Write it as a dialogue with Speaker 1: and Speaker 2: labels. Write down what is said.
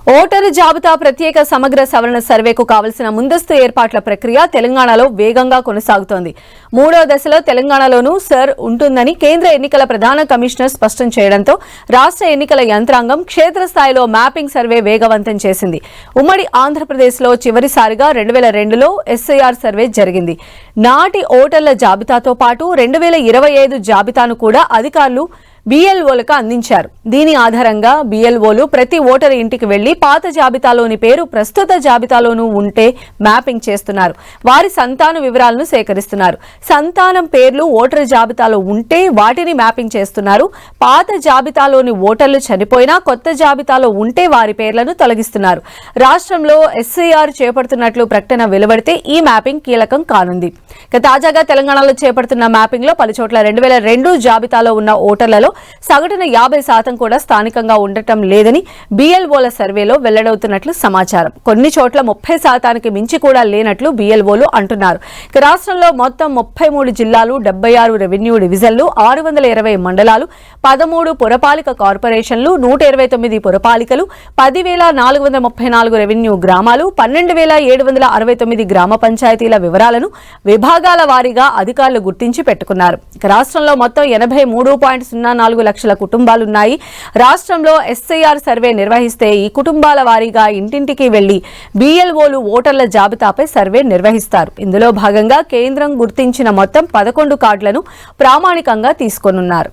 Speaker 1: Voter జాబితా ప్రత్యేక సమగ్ర సవరణ సర్వేకు కావలసిన ముందస్తు ఏర్పాట్ల ప్రక్రియ తెలంగాణలో వేగంగా కొనసాగుతోంది. మూడో దశలో తెలంగాణలోనూ సర్ ఉంటుందని కేంద్ర ఎన్నికల ప్రధాన కమిషనర్ స్పష్టం చేయడంతో రాష్ట్ర ఎన్నికల యంత్రాంగం క్షేత్రస్థాయిలో మ్యాపింగ్ సర్వే వేగవంతం చేసింది. ఉమ్మడి ఆంధ్రప్రదేశ్లో చివరిసారిగా 2002లో ఎస్ఐఆర్ సర్వే జరిగింది. నాటి ఓటర్ల జాబితాతో పాటు 2025 జాబితాను కూడా అధికారులు BLOలకు అందించారు. దీని ఆధారంగా BLOలు ప్రతి ఓటరు ఇంటికి వెళ్లి పాత జాబితాలోని పేరు ప్రస్తుత జాబితాలోనూ ఉంటే మ్యాపింగ్ చేస్తున్నారు. వారి సంతాన వివరాలను సేకరిస్తున్నారు. సంతానం పేర్లు ఓటరు జాబితాలో ఉంటే వాటిని మ్యాపింగ్ చేస్తున్నారు. పాత జాబితాలోని ఓటర్లు చనిపోయినా కొత్త జాబితాలో ఉంటే వారి పేర్లను తొలగిస్తున్నారు. రాష్ట్రంలో ఎస్ఐఆర్ చేపడుతున్నట్లు ప్రకటన వెలువడితే ఈ మ్యాపింగ్ కీలకం కానుంది. తాజాగా తెలంగాణలో చేపడుతున్న మ్యాపింగ్ లో పలుచోట్ల 2002 జాబితాలో ఉన్న ఓటర్లలో సగటున 50% కూడా స్థానికంగా ఉండటం లేదని BLOల సర్వేలో వెల్లడవుతున్నట్లు సమాచారం. కొన్ని చోట్ల 30% మించి కూడా లేనట్లు BLOలు అంటున్నారు. రాష్ట్రంలో మొత్తం 33 జిల్లాలు, 76 రెవెన్యూ డివిజన్లు, 620 మండలాలు, 13 పురపాలిక కార్పొరేషన్లు, 129 పురపాలికలు, 10,434 రెవెన్యూ గ్రామాలు, 12,769 గ్రామ పంచాయతీల వివరాలను విభాగాల వారీగా అధికారులు గుర్తించి పెట్టుకున్నారు. రాష్ట్రంలో మొత్తం 83.04 లక్షల కుటుంబాలున్నాయి. రాష్ట్రంలో ఎస్ఐఆర్ సర్వే నిర్వహిస్తే ఈ కుటుంబాల వారీగా ఇంటింటికి వెళ్లి BLOలు ఓటర్ల జాబితాపై సర్వే నిర్వహిస్తారు. ఇందులో భాగంగా కేంద్రం గుర్తించిన మొత్తం 11 కార్డులను ప్రామాణికంగా తీసుకోనున్నారు.